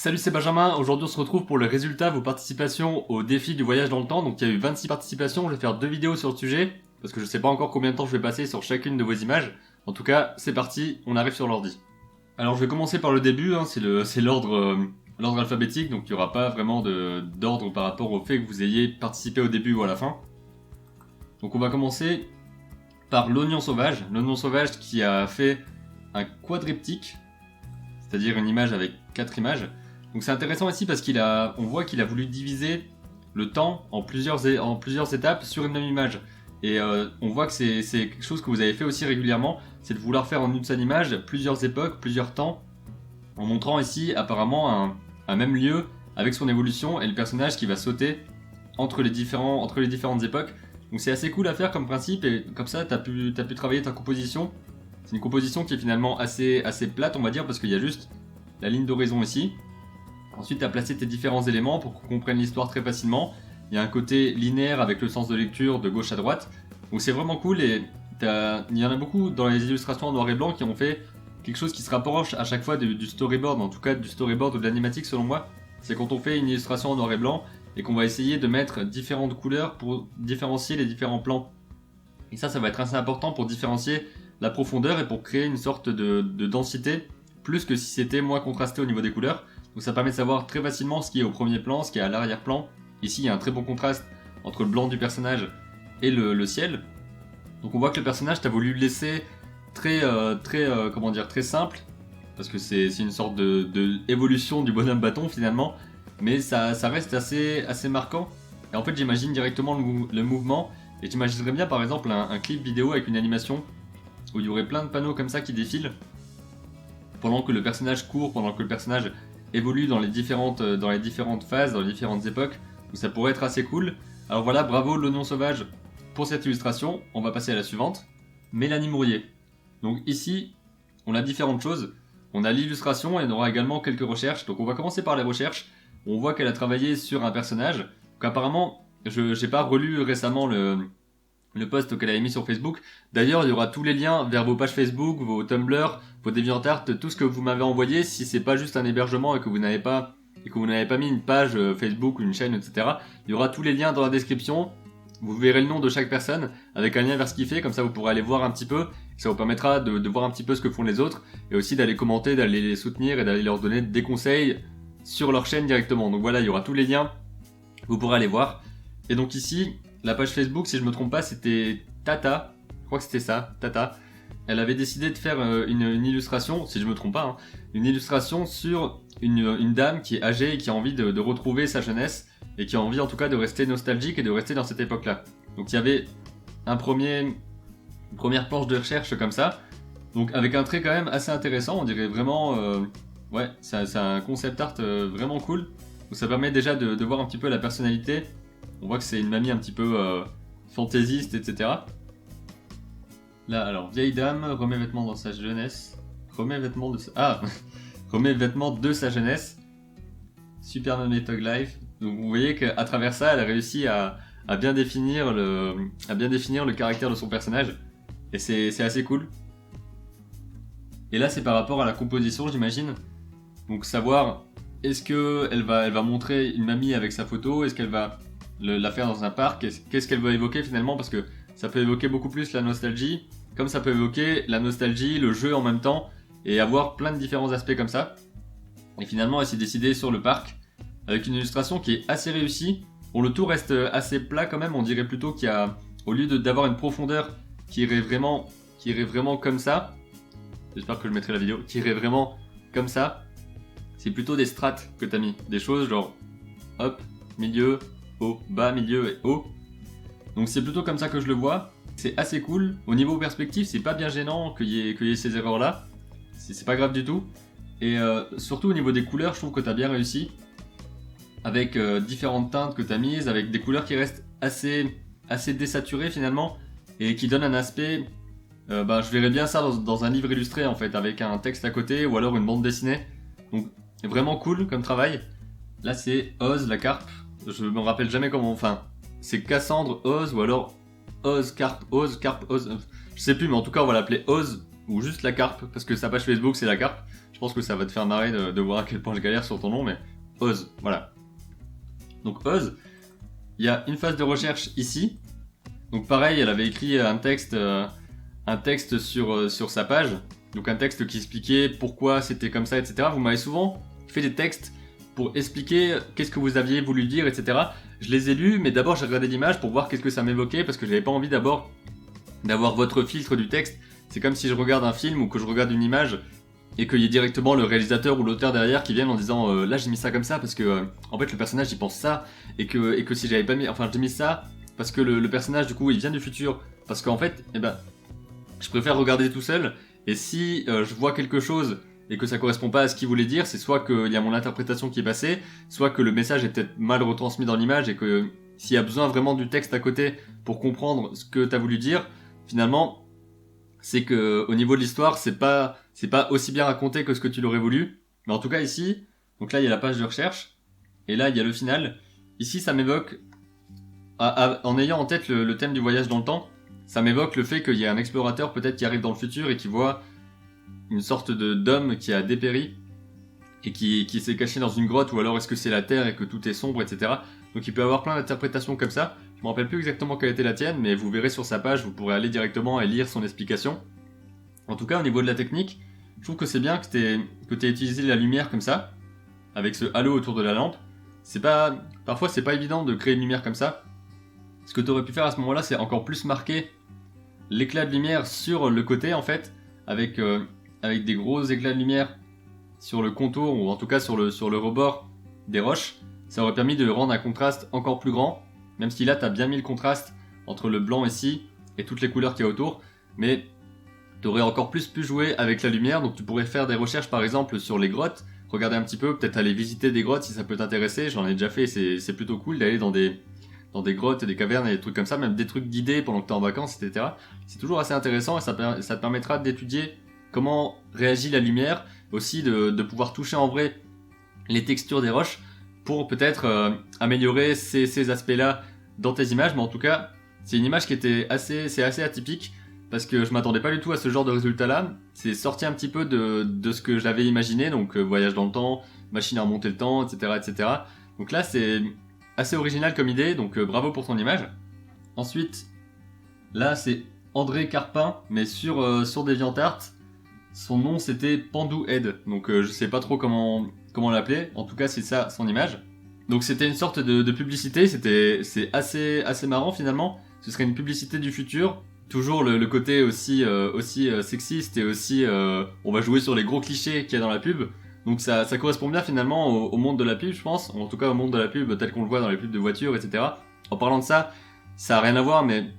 Salut, c'est Benjamin. Aujourd'hui, on se retrouve pour le résultat de vos participations au défi du voyage dans le temps. Donc, il y a eu 26 participations. Je vais faire 2 vidéos sur le sujet parce que je sais pas encore combien de temps je vais passer sur chacune de vos images. En tout cas, c'est parti. On arrive sur l'ordi. Alors, je vais commencer par le début. C'est l'ordre alphabétique. Donc, il n'y aura pas vraiment d'ordre par rapport au fait que vous ayez participé au début ou à la fin. Donc, on va commencer par l'oignon sauvage. L'oignon sauvage qui a fait un quadriptyque, c'est-à-dire une image avec 4 images. Donc c'est intéressant ici parce on voit qu'il a voulu diviser le temps en plusieurs étapes sur une même image. Et on voit que c'est quelque chose que vous avez fait aussi régulièrement, c'est de vouloir faire en une seule image plusieurs époques, plusieurs temps, en montrant ici apparemment un même lieu avec son évolution et le personnage qui va sauter entre les différentes époques. Donc c'est assez cool à faire comme principe et comme ça t'as pu travailler ta composition. C'est une composition qui est finalement assez plate on va dire parce qu'il y a juste la ligne d'horizon ici. Ensuite, tu as placé tes différents éléments pour qu'on comprenne l'histoire très facilement. Il y a un côté linéaire avec le sens de lecture de gauche à droite. Donc c'est vraiment cool et il y en a beaucoup dans les illustrations en noir et blanc qui ont fait quelque chose qui se rapproche à chaque fois du storyboard, en tout cas du storyboard ou de l'animatique selon moi. C'est quand on fait une illustration en noir et blanc et qu'on va essayer de mettre différentes couleurs pour différencier les différents plans. Et ça va être assez important pour différencier la profondeur et pour créer une sorte de densité, plus que si c'était moins contrasté au niveau des couleurs. Donc ça permet de savoir très facilement ce qui est au premier plan, ce qui est à l'arrière-plan. Ici il y a un très bon contraste entre le blanc du personnage et le ciel. Donc on voit que le personnage t'as voulu le laisser très simple, parce que c'est une sorte de évolution du bonhomme bâton finalement, mais ça reste assez marquant. Et en fait j'imagine directement le mouvement, et j'imaginerais bien par exemple un clip vidéo avec une animation, où il y aurait plein de panneaux comme ça qui défilent, pendant que le personnage court, pendant que le personnage évolue dans les différentes phases, dans les différentes époques. Donc ça pourrait être assez cool. Alors voilà, bravo l'oignon sauvage pour cette illustration. On va passer à la suivante. Mélanie Mourier. Donc ici, on a différentes choses. On a l'illustration et on aura également quelques recherches. Donc on va commencer par les recherches. On voit qu'elle a travaillé sur un personnage. Donc apparemment, je n'ai pas relu récemment le post qu'elle avait mis sur Facebook. D'ailleurs, il y aura tous les liens vers vos pages Facebook, vos Tumblr, vos DeviantArt, tout ce que vous m'avez envoyé, si c'est pas juste un hébergement et que vous n'avez pas mis une page Facebook ou une chaîne, etc. Il y aura tous les liens dans la description. Vous verrez le nom de chaque personne avec un lien vers ce qu'il fait, comme ça vous pourrez aller voir un petit peu. Ça vous permettra de voir un petit peu ce que font les autres et aussi d'aller commenter, d'aller les soutenir et d'aller leur donner des conseils sur leur chaîne directement. Donc voilà, il y aura tous les liens, vous pourrez aller voir. Et donc ici, la page Facebook, si je me trompe pas, c'était Tata. Je crois que c'était ça, Tata. Elle avait décidé de faire une illustration, si je me trompe pas, hein, une illustration sur une dame qui est âgée et qui a envie de retrouver sa jeunesse et qui a envie en tout cas de rester nostalgique et de rester dans cette époque-là. Donc il y avait une première planche de recherche comme ça, donc avec un trait quand même assez intéressant, on dirait vraiment, ouais, c'est un concept art vraiment cool. Donc ça permet déjà de voir un petit peu la personnalité. On voit que c'est une mamie un petit peu fantaisiste, etc. Là, alors, vieille dame, remet vêtements dans sa jeunesse. Remet vêtements de sa jeunesse. Super Mamie Tog Life. Donc vous voyez qu'à travers ça, elle a réussi à bien définir le caractère de son personnage. Et c'est assez cool. Et là, c'est par rapport à la composition, j'imagine. Donc savoir, est-ce qu'elle va montrer une mamie avec sa photo? Est-ce qu'elle va la faire dans un parc? Qu'est-ce qu'elle veut évoquer finalement? Parce que ça peut évoquer beaucoup plus la nostalgie, comme ça peut évoquer la nostalgie, le jeu en même temps, et avoir plein de différents aspects comme ça. Et finalement, elle s'est décidée sur le parc, avec une illustration qui est assez réussie. Bon, le tout reste assez plat quand même, on dirait plutôt qu'il y a, au lieu d'avoir une profondeur qui irait vraiment comme ça, j'espère que je mettrai la vidéo, qui irait vraiment comme ça, c'est plutôt des strates que t'as mis, des choses genre, hop, milieu, haut, bas, milieu et haut. Donc c'est plutôt comme ça que je le vois. C'est assez cool. Au niveau perspective, c'est pas bien gênant qu'il y ait ces erreurs là. C'est pas grave du tout. Et surtout au niveau des couleurs, je trouve que t'as bien réussi. Avec différentes teintes que t'as mises, avec des couleurs qui restent assez désaturées finalement. Et qui donnent un aspect... je verrais bien ça dans un livre illustré en fait, avec un texte à côté ou alors une bande dessinée. Donc vraiment cool comme travail. Là c'est Oz, la carpe. Je me rappelle jamais comment... Enfin, c'est Cassandre Oz ou alors Oz, carpe, Oz. Je sais plus, mais en tout cas, on va l'appeler Oz ou juste la carpe parce que sa page Facebook c'est la carpe. Je pense que ça va te faire marrer de voir à quel point je galère sur ton nom, mais Oz, voilà. Donc Oz, il y a une phase de recherche ici. Donc pareil, elle avait écrit un texte sur sa page. Donc un texte qui expliquait pourquoi c'était comme ça, etc. Vous m'avez souvent fait des textes pour expliquer qu'est-ce que vous aviez voulu dire, etc. Je les ai lus, mais d'abord j'ai regardé l'image pour voir qu'est-ce que ça m'évoquait, parce que j'avais pas envie d'abord d'avoir votre filtre du texte. C'est comme si je regarde un film ou que je regarde une image et qu'il y ait directement le réalisateur ou l'auteur derrière qui viennent en disant là j'ai mis ça comme ça parce que en fait le personnage il pense ça et que si j'avais pas mis, enfin j'ai mis ça parce que le personnage du coup il vient du futur, parce qu'en fait je préfère regarder tout seul, et si je vois quelque chose et que ça correspond pas à ce qu'il voulait dire, c'est soit qu'il y a mon interprétation qui est passée, soit que le message est peut-être mal retransmis dans l'image et que s'il y a besoin vraiment du texte à côté pour comprendre ce que tu as voulu dire, finalement, c'est que au niveau de l'histoire, c'est pas aussi bien raconté que ce que tu l'aurais voulu. Mais en tout cas ici, donc là il y a la page de recherche et là il y a le final. Ici ça m'évoque, en ayant en tête le thème du voyage dans le temps, ça m'évoque le fait qu'il y a un explorateur peut-être qui arrive dans le futur et qui voit une sorte d'homme qui a dépéri et qui s'est caché dans une grotte, ou alors est-ce que c'est la Terre et que tout est sombre, etc. Donc il peut avoir plein d'interprétations comme ça. Je me rappelle plus exactement quelle était la tienne, mais vous verrez sur sa page, vous pourrez aller directement et lire son explication. En tout cas, au niveau de la technique, je trouve que c'est bien que t'aies utilisé la lumière comme ça, avec ce halo autour de la lampe. Parfois c'est pas évident de créer une lumière comme ça. Ce que tu aurais pu faire à ce moment-là, c'est encore plus marquer l'éclat de lumière sur le côté en fait, avec des gros éclats de lumière sur le contour, ou en tout cas sur le rebord des roches. Ça aurait permis de rendre un contraste encore plus grand, même si là tu as bien mis le contraste entre le blanc ici et toutes les couleurs qu'il y a autour, mais tu aurais encore plus pu jouer avec la lumière. Donc tu pourrais faire des recherches par exemple sur les grottes, regarder un petit peu, peut-être aller visiter des grottes si ça peut t'intéresser. J'en ai déjà fait, c'est plutôt cool d'aller dans des grottes et des cavernes et des trucs comme ça, même des trucs guidés pendant que tu es en vacances, etc. C'est toujours assez intéressant et ça te permettra d'étudier comment réagit la lumière, aussi de pouvoir toucher en vrai les textures des roches pour peut-être améliorer ces aspects-là dans tes images. Mais en tout cas, c'est une image qui était assez atypique parce que je m'attendais pas du tout à ce genre de résultat-là. C'est sorti un petit peu de ce que j'avais imaginé, donc voyage dans le temps, machine à remonter le temps, etc., etc. Donc là, c'est assez original comme idée, donc bravo pour ton image. Ensuite, là, c'est André Carpin, mais sur DeviantArt. Son nom c'était Pandou Head, donc je sais pas trop comment l'appeler, en tout cas c'est ça son image. Donc c'était une sorte de publicité, c'est assez marrant finalement. Ce serait une publicité du futur, toujours le côté aussi sexiste et aussi on va jouer sur les gros clichés qu'il y a dans la pub. Donc ça correspond bien finalement au monde de la pub, je pense, en tout cas au monde de la pub tel qu'on le voit dans les pubs de voitures, etc. En parlant de ça, ça a rien à voir, mais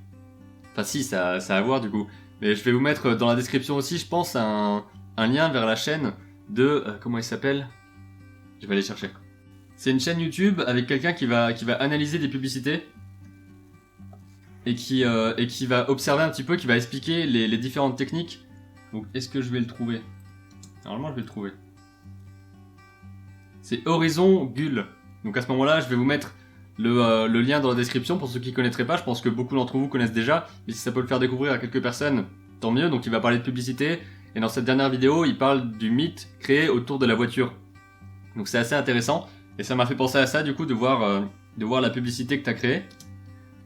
enfin si, ça a à voir du coup. Mais je vais vous mettre dans la description aussi, je pense, un lien vers la chaîne de... comment il s'appelle ? Je vais aller chercher. C'est une chaîne YouTube avec quelqu'un qui va analyser des publicités et qui va observer un petit peu, qui va expliquer les différentes techniques. Donc est-ce que je vais le trouver ? Normalement je vais le trouver. C'est Horizon Gull. Donc à ce moment-là, je vais vous mettre le lien dans la description pour ceux qui ne connaîtraient pas. Je pense que beaucoup d'entre vous connaissent déjà, mais si ça peut le faire découvrir à quelques personnes, tant mieux. Donc il va parler de publicité, et dans cette dernière vidéo il parle du mythe créé autour de la voiture. Donc c'est assez intéressant, et ça m'a fait penser à ça du coup de voir la publicité que tu as créée.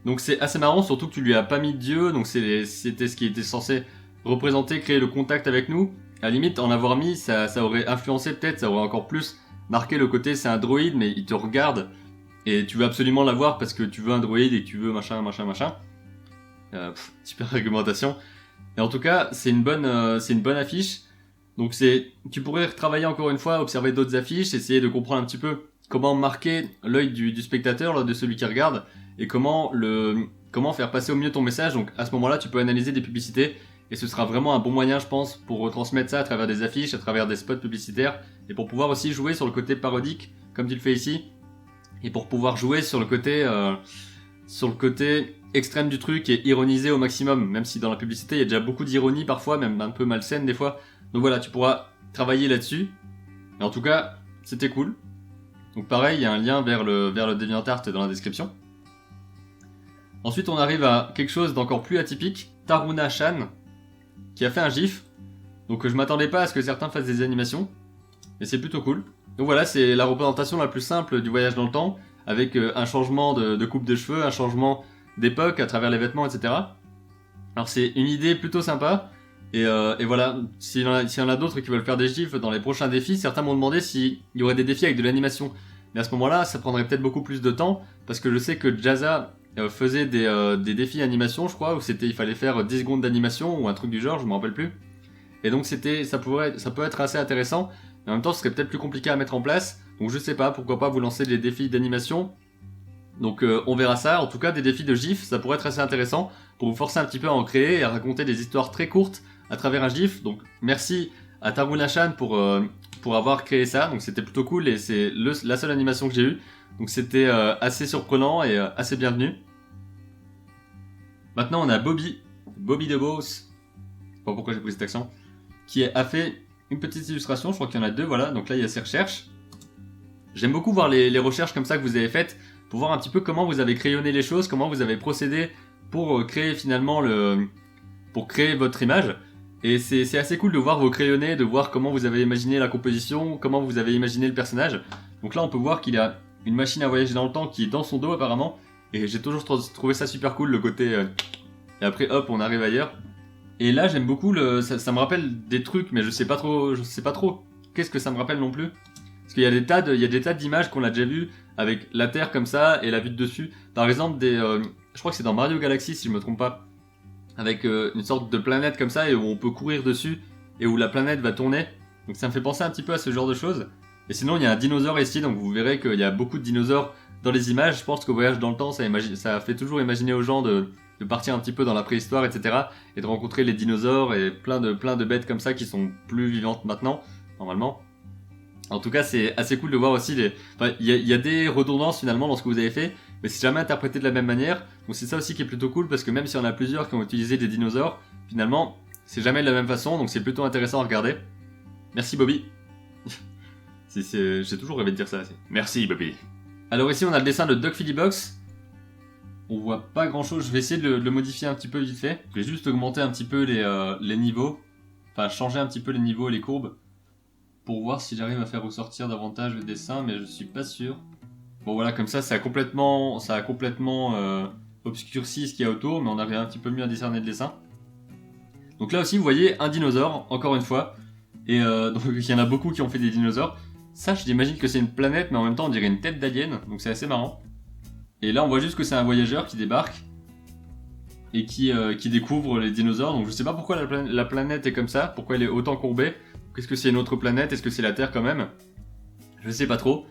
Donc c'est assez marrant, surtout que tu lui as pas mis Dieu, donc c'était ce qui était censé représenter, créer le contact avec nous. À la limite, en avoir mis, ça aurait influencé peut-être, ça aurait encore plus marqué le côté c'est un droïde mais il te regarde et tu veux absolument l'avoir parce que tu veux un droïde et que tu veux machin. Super argumentation. Et en tout cas, c'est une bonne affiche. Donc tu pourrais retravailler encore une fois, observer d'autres affiches, essayer de comprendre un petit peu comment marquer l'œil du spectateur, là, de celui qui regarde, et comment faire passer au mieux ton message. Donc à ce moment-là, tu peux analyser des publicités, et ce sera vraiment un bon moyen, je pense, pour retransmettre ça à travers des affiches, à travers des spots publicitaires, et pour pouvoir aussi jouer sur le côté parodique, comme tu le fais ici, et pour pouvoir jouer sur le côté extrême du truc et ironiser au maximum, même si dans la publicité il y a déjà beaucoup d'ironie parfois, même un peu malsaine des fois. Donc voilà, tu pourras travailler là-dessus. Mais en tout cas, c'était cool. Donc pareil, il y a un lien vers le DeviantArt dans la description. Ensuite, on arrive à quelque chose d'encore plus atypique, Taruna Chan, qui a fait un GIF. Donc je m'attendais pas à ce que certains fassent des animations. et c'est plutôt cool. Donc voilà, c'est la représentation la plus simple du voyage dans le temps, avec un changement de coupe de cheveux, un changement d'époque à travers les vêtements, etc. Alors c'est une idée plutôt sympa, et voilà, s'il y en a d'autres qui veulent faire des gifs dans les prochains défis, certains m'ont demandé s'il y aurait des défis avec de l'animation. Mais à ce moment-là, ça prendrait peut-être beaucoup plus de temps, parce que je sais que Jazza faisait des défis animation, je crois, où il fallait faire 10 secondes d'animation, ou un truc du genre, je me rappelle plus. Et donc ça peut être assez intéressant, mais en même temps ce serait peut-être plus compliqué à mettre en place, donc je sais pas, pourquoi pas vous lancer des défis d'animation. Donc on verra ça, en tout cas des défis de GIF, ça pourrait être assez intéressant, pour vous forcer un petit peu à en créer et à raconter des histoires très courtes à travers un GIF. Donc merci à Tarunachan pour avoir créé ça, donc c'était plutôt cool, et c'est la seule animation que j'ai eue, donc c'était assez surprenant et assez bienvenu. Maintenant on a Bobby de Boss, je sais pas pourquoi j'ai pris cet accent, qui a fait une petite illustration, je crois qu'il y en a 2, voilà, donc là il y a ses recherches. J'aime beaucoup voir les recherches comme ça que vous avez faites, pour voir un petit peu comment vous avez crayonné les choses, comment vous avez procédé pour créer finalement pour créer votre image. Et c'est assez cool de voir vos crayonnés, de voir comment vous avez imaginé la composition, comment vous avez imaginé le personnage. Donc là on peut voir qu'il a une machine à voyager dans le temps qui est dans son dos apparemment, et j'ai toujours trouvé ça super cool, le côté... et après hop, on arrive ailleurs. Et là j'aime beaucoup, ça me rappelle des trucs, mais je sais pas trop qu'est-ce que ça me rappelle non plus. Parce qu'il y a des tas d'images qu'on a déjà vues, avec la Terre comme ça, et la vue de dessus. Par exemple, je crois que c'est dans Mario Galaxy si je me trompe pas, avec une sorte de planète comme ça, et où on peut courir dessus, et où la planète va tourner. Donc ça me fait penser un petit peu à ce genre de choses. Et sinon il y a un dinosaure ici, donc vous verrez qu'il y a beaucoup de dinosaures dans les images. Je pense que Voyage dans le temps, ça fait toujours imaginer aux gens de partir un petit peu dans la préhistoire, etc. Et de rencontrer les dinosaures et plein de bêtes comme ça qui sont plus vivantes maintenant, normalement. En tout cas, c'est assez cool de voir aussi il y a des redondances finalement dans ce que vous avez fait, mais c'est jamais interprété de la même manière. Donc c'est ça aussi qui est plutôt cool, parce que même si on a plusieurs qui ont utilisé des dinosaures, finalement, c'est jamais de la même façon, donc c'est plutôt intéressant à regarder. Merci Bobby. J'ai toujours rêvé de dire ça. Merci Bobby. Alors ici, on a le dessin de Doc Phillybox. On voit pas grand chose, je vais essayer de le modifier un petit peu vite fait. Je vais juste augmenter un petit peu les niveaux, enfin changer un petit peu les niveaux et les courbes, pour voir si j'arrive à faire ressortir davantage le dessin, mais je suis pas sûr. Bon voilà, comme ça a complètement obscurci ce qu'il y a autour, mais on arrive un petit peu mieux à discerner le dessin. Donc là aussi, vous voyez un dinosaure, encore une fois, et donc il y en a beaucoup qui ont fait des dinosaures. Ça, j'imagine que c'est une planète, mais en même temps on dirait une tête d'alien, donc c'est assez marrant. Et là on voit juste que c'est un voyageur qui débarque, et qui découvre les dinosaures, donc je sais pas pourquoi la planète est comme ça, pourquoi elle est autant courbée. Est-ce que c'est une autre planète? Est-ce que c'est la Terre quand même? Je sais pas trop.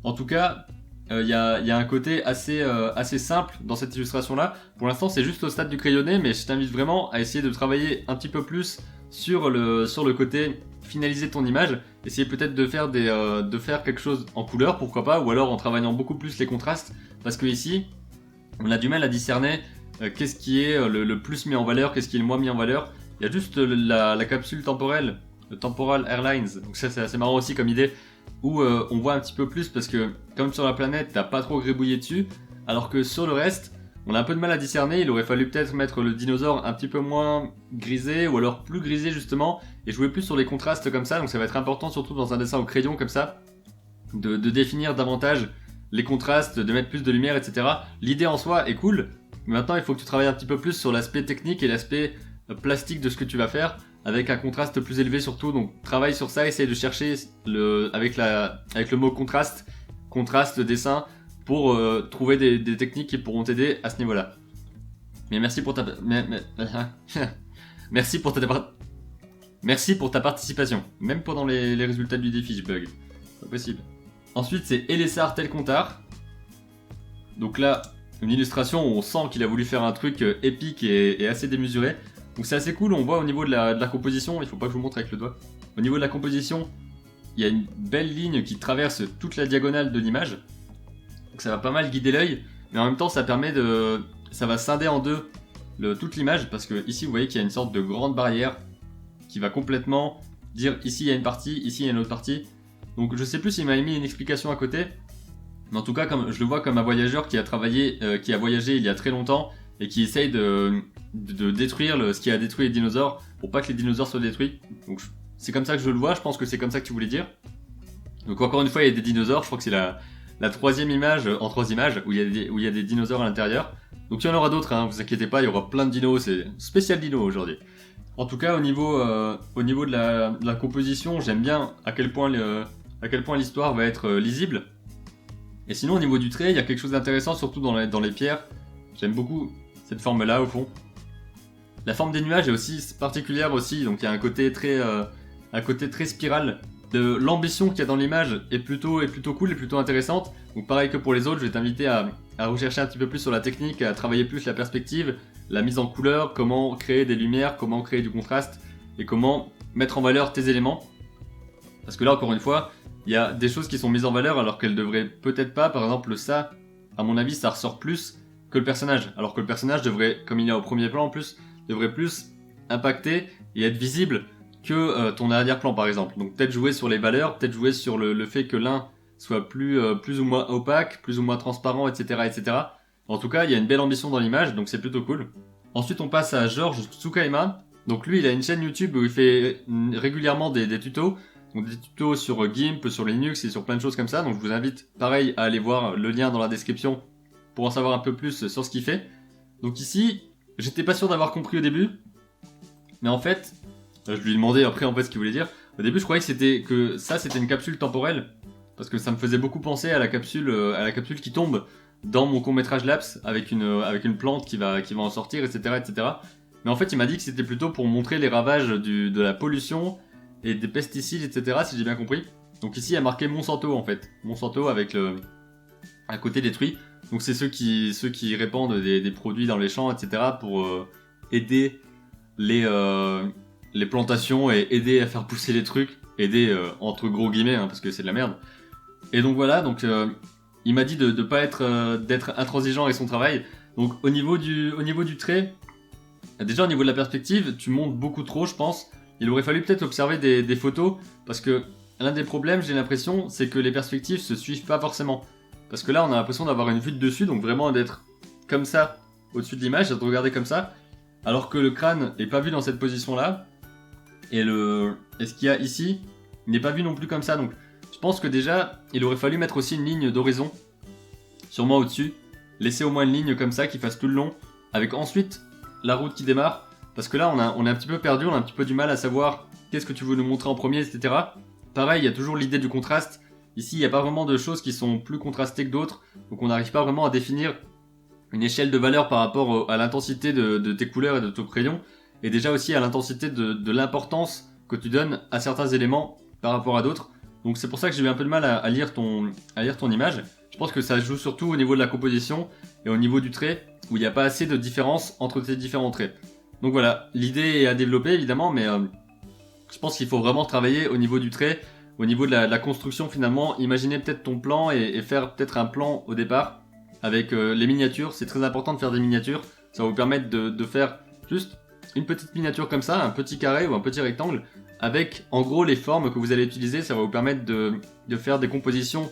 En tout cas, il y a un côté assez simple dans cette illustration-là. Pour l'instant, c'est juste au stade du crayonné, mais je t'invite vraiment à essayer de travailler un petit peu plus sur le côté finaliser ton image. Essayer peut-être de faire quelque chose en couleur, pourquoi pas, ou alors en travaillant beaucoup plus les contrastes, parce que ici, on a du mal à discerner qu'est-ce qui est le plus mis en valeur, qu'est-ce qui est le moins mis en valeur. Il y a juste la capsule temporelle, le Temporal Airlines, donc ça c'est assez marrant aussi comme idée, où on voit un petit peu plus, parce que comme sur la planète t'as pas trop gribouillé dessus, alors que sur le reste on a un peu de mal à discerner. Il aurait fallu peut-être mettre le dinosaure un petit peu moins grisé, ou alors plus grisé justement, et jouer plus sur les contrastes comme ça. Donc ça va être important, surtout dans un dessin au crayon comme ça, de définir davantage les contrastes, de mettre plus de lumière, etc. L'idée en soi est cool, mais maintenant il faut que tu travailles un petit peu plus sur l'aspect technique et l'aspect plastique de ce que tu vas faire, avec un contraste plus élevé surtout. Donc travaille sur ça, essaye de chercher avec le mot contraste dessin, pour trouver des techniques qui pourront t'aider à ce niveau-là. Mais merci pour ta merci pour ta participation. Même pendant les résultats du défi, je bug. Pas possible. Ensuite, c'est Elessar Telcontar. Donc là, une illustration où on sent qu'il a voulu faire un truc épique et assez démesuré. Donc c'est assez cool, on voit au niveau de la composition, il faut pas que je vous montre avec le doigt. Au niveau de la composition, il y a une belle ligne qui traverse toute la diagonale de l'image. Donc ça va pas mal guider l'œil, mais en même temps ça va scinder en deux toute l'image, parce que ici vous voyez qu'il y a une sorte de grande barrière qui va complètement dire ici il y a une partie, ici il y a une autre partie. Donc je sais plus s'il m'a mis une explication à côté, mais en tout cas je le vois comme un voyageur qui a voyagé il y a très longtemps, et qui essaye de détruire ce qui a détruit les dinosaures, pour pas que les dinosaures soient détruits. Donc c'est comme ça que je le vois, je pense que c'est comme ça que tu voulais dire. Donc encore une fois, il y a des dinosaures, je crois que c'est la troisième image en 3 images où il y a des dinosaures à l'intérieur. Donc il y en aura d'autres, hein, vous inquiétez pas, il y aura plein de dinos, c'est spécial dino aujourd'hui. En tout cas, au niveau de la composition, j'aime bien à quel point l'histoire va être lisible. Et sinon, au niveau du trait, il y a quelque chose d'intéressant, surtout dans les pierres. J'aime beaucoup cette forme-là, au fond. La forme des nuages est aussi particulière aussi, donc il y a un côté très spirale. L'ambition qu'il y a dans l'image est plutôt cool et plutôt intéressante. Donc pareil que pour les autres, je vais t'inviter à rechercher un petit peu plus sur la technique, à travailler plus la perspective, la mise en couleur, comment créer des lumières, comment créer du contraste et comment mettre en valeur tes éléments. Parce que là, encore une fois, il y a des choses qui sont mises en valeur alors qu'elles devraient peut-être pas. Par exemple, ça, à mon avis, ça ressort plus que le personnage. Alors que le personnage devrait, comme il est au premier plan en plus, devrait plus impacter et être visible que ton arrière-plan par exemple. Donc peut-être jouer sur les valeurs, peut-être jouer sur le fait que l'un soit plus ou moins opaque, plus ou moins transparent, etc., etc. En tout cas, il y a une belle ambition dans l'image, donc c'est plutôt cool. Ensuite, on passe à George Tsukaima. Donc lui, il a une chaîne YouTube où il fait régulièrement des tutos. Donc des tutos sur GIMP, sur Linux et sur plein de choses comme ça. Donc je vous invite, pareil, à aller voir le lien dans la description pour en savoir un peu plus sur ce qu'il fait. Donc ici, j'étais pas sûr d'avoir compris au début. Mais en fait, je lui ai demandé après en fait ce qu'il voulait dire. Au début, je croyais que c'était une capsule temporelle. Parce que ça me faisait beaucoup penser à la capsule qui tombe dans mon court-métrage Laps avec une plante qui va en sortir, etc., etc. Mais en fait, il m'a dit que c'était plutôt pour montrer les ravages de la pollution et des pesticides, etc., si j'ai bien compris. Donc ici, il y a marqué Monsanto, en fait. Monsanto avec un côté détruit. Donc c'est ceux qui répandent des produits dans les champs, etc., pour aider les plantations et aider à faire pousser les trucs. Aider, entre gros guillemets, hein, parce que c'est de la merde. Et donc voilà, il m'a dit de pas d'être intransigeant avec son travail. Donc au niveau du trait, déjà au niveau de la perspective, tu montes beaucoup trop, je pense. Il aurait fallu peut-être observer des photos, parce que l'un des problèmes, j'ai l'impression, c'est que les perspectives se suivent pas forcément. Parce que là, on a l'impression d'avoir une vue de dessus, donc vraiment d'être comme ça, au-dessus de l'image, de regarder comme ça, alors que le crâne est pas vu dans cette position-là, et ce qu'il y a ici n'est pas vu non plus comme ça, donc je pense que déjà, il aurait fallu mettre aussi une ligne d'horizon, sûrement au-dessus, laisser au moins une ligne comme ça qui fasse tout le long, avec ensuite la route qui démarre, parce que là on est un petit peu perdu, on a un petit peu du mal à savoir qu'est-ce que tu veux nous montrer en premier, etc. Pareil, il y a toujours l'idée du contraste, ici il n'y a pas vraiment de choses qui sont plus contrastées que d'autres, donc on n'arrive pas vraiment à définir une échelle de valeur par rapport à l'intensité de tes couleurs et de ton crayon, et déjà aussi à l'intensité de l'importance que tu donnes à certains éléments par rapport à d'autres. Donc c'est pour ça que j'ai eu un peu de mal à lire ton image. Je pense que ça joue surtout au niveau de la composition et au niveau du trait, où il n'y a pas assez de différence entre tes différents traits. Donc voilà, l'idée est à développer évidemment, mais je pense qu'il faut vraiment travailler au niveau du trait, au niveau de la construction finalement. Imaginez peut-être ton plan et faire peut-être un plan au départ avec les miniatures. C'est très important de faire des miniatures, ça va vous permettre de faire juste une petite miniature comme ça, un petit carré ou un petit rectangle, avec en gros les formes que vous allez utiliser. Ça va vous permettre de faire des compositions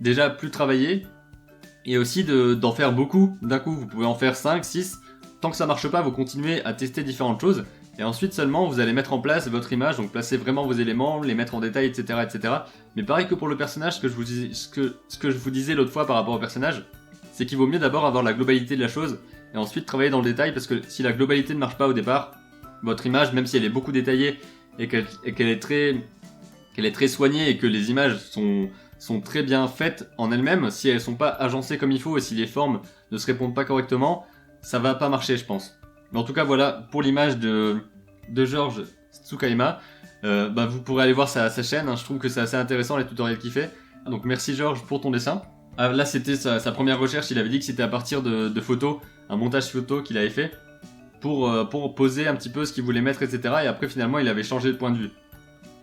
déjà plus travaillées et aussi d'en faire beaucoup d'un coup. Vous pouvez en faire 5, 6, tant que ça marche pas, vous continuez à tester différentes choses et ensuite seulement vous allez mettre en place votre image, donc placer vraiment vos éléments, les mettre en détail, etc., etc. Mais pareil que pour le personnage, ce que je vous disais l'autre fois par rapport au personnage, c'est qu'il vaut mieux d'abord avoir la globalité de la chose et ensuite travailler dans le détail, parce que si la globalité ne marche pas au départ, votre image, même si elle est beaucoup détaillée et qu'elle est très soignée et que les images sont très bien faites en elles-mêmes, si elles sont pas agencées comme il faut et si les formes ne se répondent pas correctement, ça va pas marcher, je pense. Mais en tout cas, voilà, pour l'image de George Tsukaima, vous pourrez aller voir sa chaîne, hein. Je trouve que c'est assez intéressant les tutoriels qu'il fait. Donc merci George pour ton dessin. Là c'était sa première recherche, il avait dit que c'était à partir de photos, un montage photo qu'il avait fait pour poser un petit peu ce qu'il voulait mettre, etc. Et après finalement il avait changé de point de vue.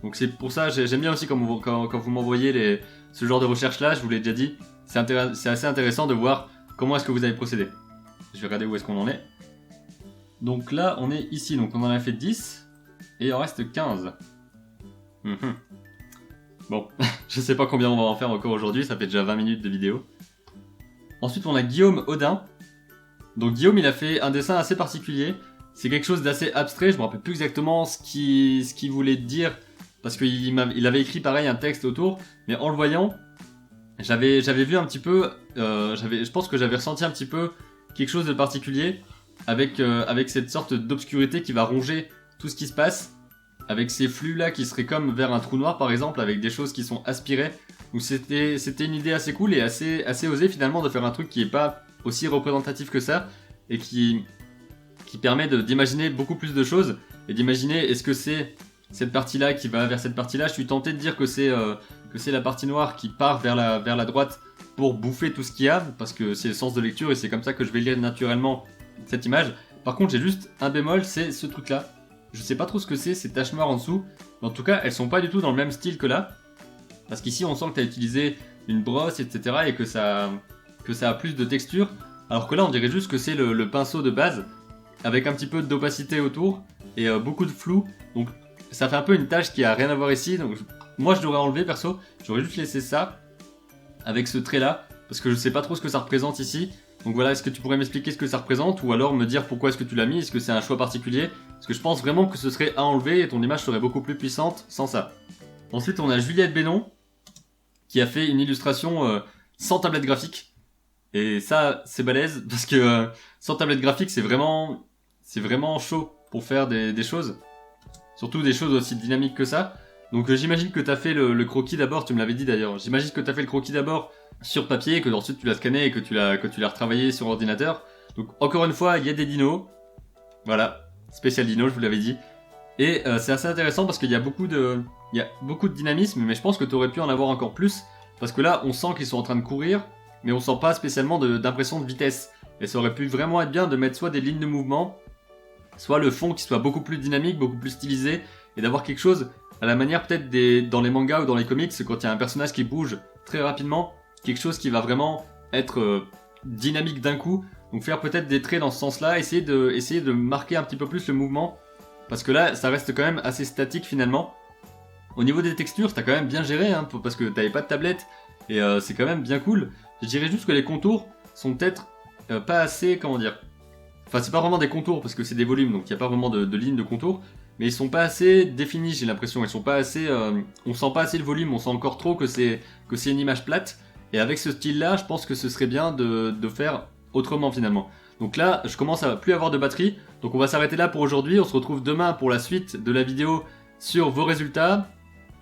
Donc c'est pour ça, j'aime bien aussi quand vous m'envoyez ce genre de recherche là, je vous l'ai déjà dit, c'est assez intéressant de voir comment est-ce que vous avez procédé. Je vais regarder où est-ce qu'on en est. Donc là on est ici, donc on en a fait 10 et il en reste 15. Bon, je sais pas combien on va en faire encore aujourd'hui, ça fait déjà 20 minutes de vidéo. Ensuite on a Guillaume Audin. Donc Guillaume il a fait un dessin assez particulier, c'est quelque chose d'assez abstrait, je me rappelle plus exactement ce qu'il voulait dire parce qu'il avait écrit pareil un texte autour, mais en le voyant, j'avais vu un petit peu, je pense que j'avais ressenti un petit peu quelque chose de particulier avec cette sorte d'obscurité qui va ronger tout ce qui se passe, avec ces flux là qui seraient comme vers un trou noir par exemple, avec des choses qui sont aspirées. Donc c'était une idée assez cool et assez osée finalement de faire un truc qui est pas aussi représentatif que ça et qui permet d'imaginer beaucoup plus de choses et d'imaginer est-ce que c'est cette partie-là qui va vers cette partie-là. Je suis tenté de dire que c'est la partie noire qui part vers la droite pour bouffer tout ce qu'il y a, parce que c'est le sens de lecture et c'est comme ça que je vais lire naturellement cette image. Par contre, j'ai juste un bémol, c'est ce truc-là. Je sais pas trop ce que c'est, ces taches noires en dessous, mais en tout cas, elles sont pas du tout dans le même style que là, parce qu'ici, on sent que tu as utilisé une brosse, etc., et que ça a plus de texture, alors que là, on dirait juste que c'est le pinceau de base, avec un petit peu d'opacité autour, et beaucoup de flou, donc ça fait un peu une tache qui a rien à voir ici, donc moi je l'aurais enlevé perso, j'aurais juste laissé ça, avec ce trait là, parce que je sais pas trop ce que ça représente ici, donc voilà, est-ce que tu pourrais m'expliquer ce que ça représente, ou alors me dire pourquoi est-ce que tu l'as mis, est-ce que c'est un choix particulier, parce que je pense vraiment que ce serait à enlever, et ton image serait beaucoup plus puissante sans ça. Ensuite on a Juliette Bénon, qui a fait une illustration sans tablette graphique, et ça c'est balèze, parce que sans tablette graphique c'est vraiment chaud pour faire des choses. Surtout des choses aussi dynamiques que ça. Donc j'imagine que tu as fait le croquis d'abord, tu me l'avais dit d'ailleurs. J'imagine que tu as fait le croquis d'abord sur papier, que ensuite tu l'as scanné et que tu l'as retravaillé sur ordinateur. Donc encore une fois, il y a des dinos. Voilà, spécial dino, je vous l'avais dit. Et c'est assez intéressant parce qu'il y a beaucoup de dynamisme, mais je pense que tu aurais pu en avoir encore plus. Parce que là, on sent qu'ils sont en train de courir, mais on sent pas spécialement d'impression de vitesse. Et ça aurait pu vraiment être bien de mettre soit des lignes de mouvement, soit le fond qui soit beaucoup plus dynamique, beaucoup plus stylisé, et d'avoir quelque chose à la manière peut-être dans les mangas ou dans les comics, quand il y a un personnage qui bouge très rapidement, quelque chose qui va vraiment être dynamique d'un coup, donc faire peut-être des traits dans ce sens-là, essayer de marquer un petit peu plus le mouvement, parce que là ça reste quand même assez statique finalement. Au niveau des textures, t'as quand même bien géré, hein, parce que t'avais pas de tablette, et c'est quand même bien cool. Je dirais juste que les contours sont peut-être pas assez, comment dire... Enfin, c'est pas vraiment des contours parce que c'est des volumes, donc il n'y a pas vraiment de ligne de contour. Mais ils sont pas assez définis, j'ai l'impression. Ils sont pas assez. On sent pas assez le volume, on sent encore trop que c'est une image plate. Et avec ce style-là, je pense que ce serait bien de faire autrement finalement. Donc là, je commence à plus avoir de batterie. Donc on va s'arrêter là pour aujourd'hui. On se retrouve demain pour la suite de la vidéo sur vos résultats.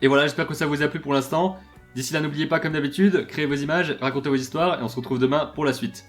Et voilà, j'espère que ça vous a plu pour l'instant. D'ici là, n'oubliez pas comme d'habitude, créez vos images, racontez vos histoires et on se retrouve demain pour la suite.